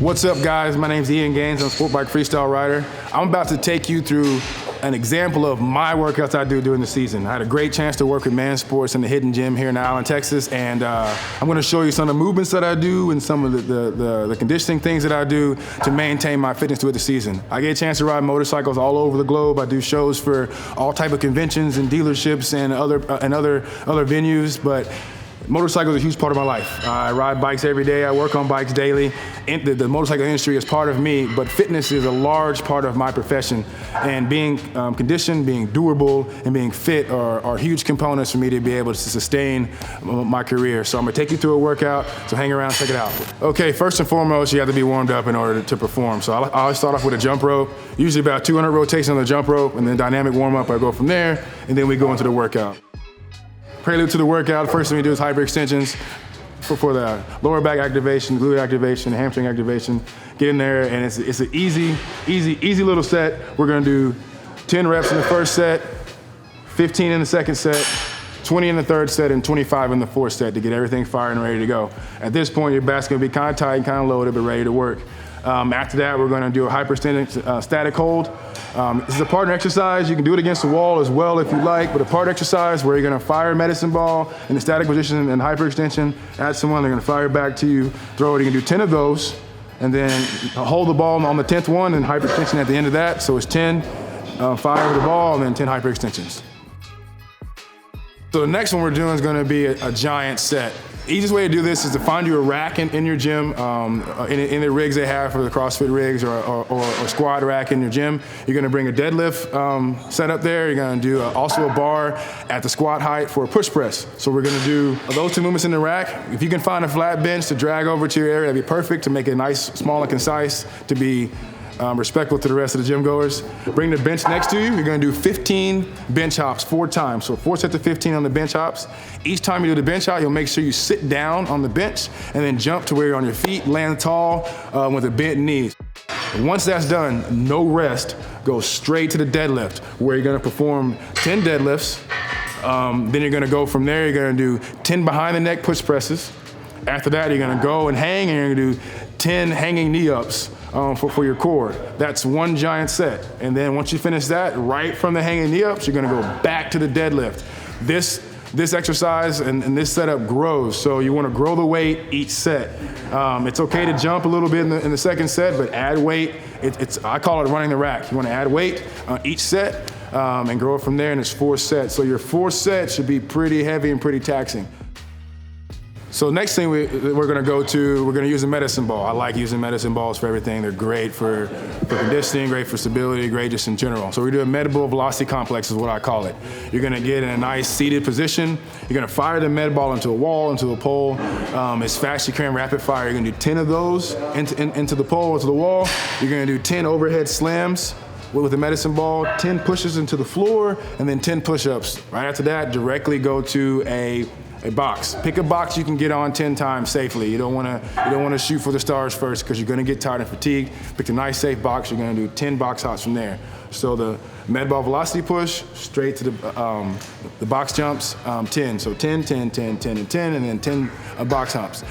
What's up, guys? My name's Ian Gaines. I'm Sportbike Freestyle Rider. I'm about to take you through an example of my workouts I do during the season. I had a great chance to work with Man Sports in the Hidden Gym here in Allen, Texas, and I'm going to show you some of the movements that I do and some of the conditioning things that I do to maintain my fitness throughout the season. I get a chance to ride motorcycles all over the globe. I do shows for all type of conventions and dealerships and other venues, but motorcycles are a huge part of my life. I ride bikes every day. I work on bikes daily. The motorcycle industry is part of me, but fitness is a large part of my profession. And being conditioned, being doable, and being fit are huge components for me to be able to sustain my career. So I'm gonna take you through a workout, so hang around, check it out. Okay, first and foremost, you have to be warmed up in order to perform. So I always start off with a jump rope, usually about 200 rotations on the jump rope, and then dynamic warm up, I go from there, and then we go into the workout. Prelude to the workout, first thing we do is hyperextensions for the lower back activation, glute activation, hamstring activation. Get in there, and it's an easy little set. We're gonna do 10 reps in the first set, 15 in the second set, 20 in the third set, and 25 in the fourth set to get everything fired and ready to go. At this point, your back's gonna be kind of tight and kind of loaded, but ready to work. After that, we're gonna do a hyperextended static hold. This is a partner exercise. You can do it against the wall as well if you like, but a partner exercise where you're gonna fire a medicine ball in the static position and hyperextension, add someone, they're gonna fire it back to you, throw it. You can do 10 of those, and then hold the ball on the 10th one and hyperextension at the end of that. So it's 10, fire the ball, and then 10 hyperextensions. So the next one we're doing is gonna be a giant set. Easiest way to do this is to find you a rack in your gym, in the rigs they have for the CrossFit rigs or squat rack in your gym. You're gonna bring a deadlift set up there. You're gonna do also a bar at the squat height for a push press. So we're gonna do those two movements in the rack. If you can find a flat bench to drag over to your area, that'd be perfect to make it nice, small and concise, to be respectful to the rest of the gym goers. Bring the bench next to you. You're gonna do 15 bench hops 4 times. So 4 sets of 15 on the bench hops. Each time you do the bench hop, you'll make sure you sit down on the bench and then jump to where you're on your feet, land tall with a bent knee. Once that's done, no rest, go straight to the deadlift, where you're gonna perform 10 deadlifts. Then you're gonna go from there, you're gonna do 10 behind the neck push presses. After that, you're gonna go and hang, and you're gonna do 10 hanging knee ups for your core. That's one giant set. And then once you finish that, right from the hanging knee ups, you're gonna go back to the deadlift. This exercise and this setup grows, so you wanna grow the weight each set. It's okay to jump a little bit in the second set, but add weight. I call it running the rack. You wanna add weight on each set and grow it from there, and it's 4 sets. So your 4 sets should be pretty heavy and pretty taxing. So next thing we're gonna use a medicine ball. I like using medicine balls for everything. They're great for conditioning, great for stability, great just in general. So we're doing metabolic velocity complex is what I call it. You're gonna get in a nice seated position. You're gonna fire the med ball into a wall, into a pole. As fast as you can, rapid fire. You're gonna do 10 of those into the pole, into the wall. You're gonna do 10 overhead slams with the medicine ball, 10 pushes into the floor, and then 10 push-ups. Right after that, directly go to a box. Pick a box you can get on 10 times safely. You don't wanna shoot for the stars first, because you're gonna get tired and fatigued. Pick a nice safe box. You're gonna do 10 box hops from there. So the med ball velocity push, straight to the box jumps, 10. So 10, 10, 10, 10, and 10, and then 10 box hops.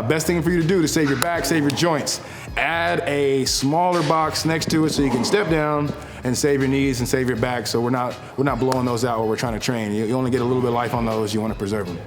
Best thing for you to do to save your back, save your joints. Add a smaller box next to it so you can step down and save your knees and save your back, so we're not blowing those out while we're trying to train. You only get a little bit of life on those. You want to preserve them.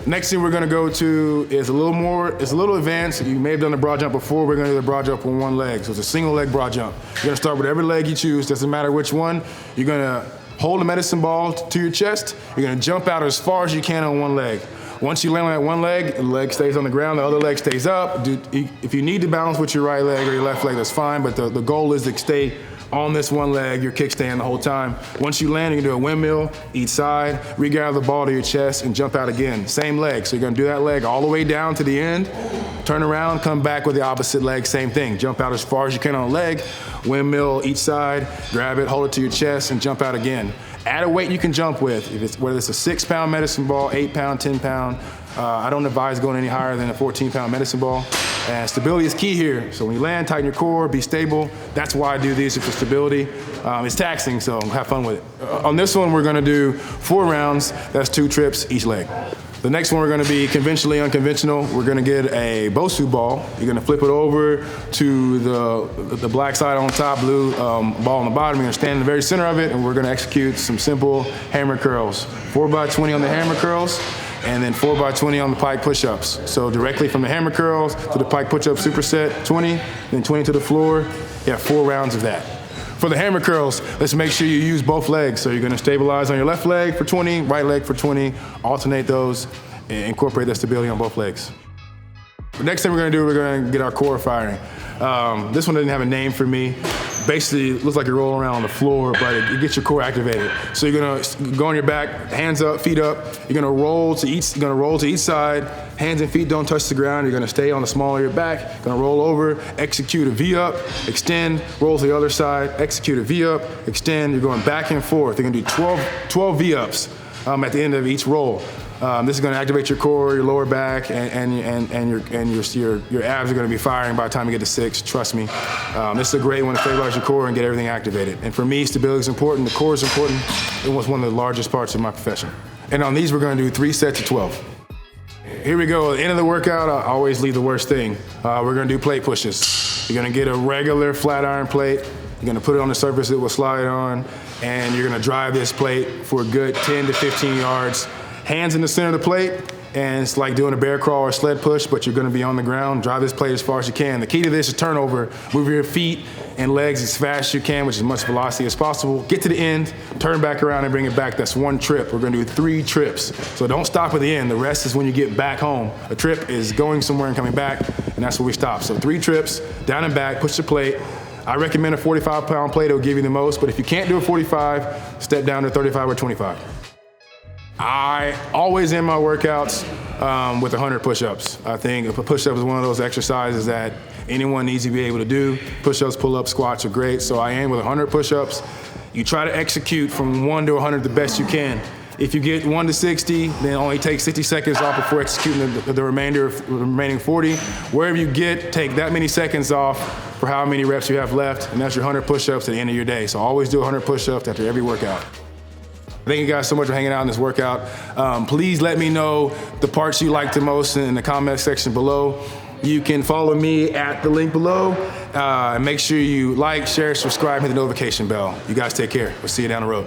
Next thing we're gonna go to is a little advanced. You may have done the broad jump before. We're gonna do the broad jump on one leg. So it's a single leg broad jump. You're gonna start with every leg you choose, doesn't matter which one. You're gonna hold the medicine ball to your chest. You're gonna jump out as far as you can on one leg. Once you land on that one leg, the leg stays on the ground, the other leg stays up. If you need to balance with your right leg or your left leg, that's fine, but the goal is to stay on this one leg, your kickstand the whole time. Once you land, you can do a windmill each side, regather the ball to your chest, and jump out again. Same leg, so you're gonna do that leg all the way down to the end, turn around, come back with the opposite leg, same thing. Jump out as far as you can on a leg, windmill each side, grab it, hold it to your chest, and jump out again. Add a weight you can jump with, whether it's a 6-pound medicine ball, 8-pound, 10-pound. I don't advise going any higher than a 14-pound medicine ball. And stability is key here. So when you land, tighten your core, be stable. That's why I do these, for stability. It's taxing, so have fun with it. On this one, we're gonna do 4 rounds. That's 2 trips each leg. The next one we're gonna be conventionally unconventional. We're gonna get a Bosu ball. You're gonna flip it over to the black side on top, blue ball on the bottom. You're gonna stand in the very center of it, and we're gonna execute some simple hammer curls. 4x20 on the hammer curls, and then 4x20 on the pike push-ups. So directly from the hammer curls to the pike push-up superset, 20, then 20 to the floor. You have 4 rounds of that. For the hammer curls, let's make sure you use both legs. So you're gonna stabilize on your left leg for 20, right leg for 20, alternate those, and incorporate that stability on both legs. The next thing we're gonna do, we're gonna get our core firing. This one doesn't have a name for me. Basically, it looks like you're rolling around on the floor, but it gets your core activated. So you're gonna go on your back, hands up, feet up. You're gonna roll to each side. Hands and feet don't touch the ground. You're gonna stay on the small of your back. Gonna roll over, execute a V up, extend, roll to the other side, execute a V up, extend. You're going back and forth. You're gonna do 12 V ups at the end of each roll. This is going to activate your core, your lower back, and your abs are going to be firing by the time you get to 6. Trust me. This is a great one to stabilize your core and get everything activated. And for me, stability is important. The core is important. It was one of the largest parts of my profession. And on these, we're going to do 3 sets of 12. Here we go. At the end of the workout, I always leave the worst thing. We're going to do plate pushes. You're going to get a regular flat iron plate. You're going to put it on the surface it will slide on, and you're going to drive this plate for a good 10 to 15 yards. Hands in the center of the plate, and it's like doing a bear crawl or sled push, but you're gonna be on the ground. Drive this plate as far as you can. The key to this is turnover. Move your feet and legs as fast as you can, with as much velocity as possible. Get to the end, turn back around and bring it back. That's 1 trip. We're gonna do 3 trips. So don't stop at the end. The rest is when you get back home. A trip is going somewhere and coming back, and that's where we stop. So 3 trips, down and back, push the plate. I recommend a 45-pound plate. It'll give you the most, but if you can't do a 45, step down to 35 or 25. I always end my workouts with 100 push-ups. I think a push-up is one of those exercises that anyone needs to be able to do. Push-ups, pull-ups, squats are great, so I end with 100 push-ups. You try to execute from 1 to 100 the best you can. If you get 1 to 60, then only take 60 seconds off before executing the remaining 40. Wherever you get, take that many seconds off for how many reps you have left, and that's your 100 push-ups at the end of your day. So always do 100 push-ups after every workout. Thank you guys so much for hanging out in this workout. Please let me know the parts you liked the most in the comment section below. You can follow me at the link below. And make sure you like, share, subscribe, hit the notification bell. You guys take care. We'll see you down the road.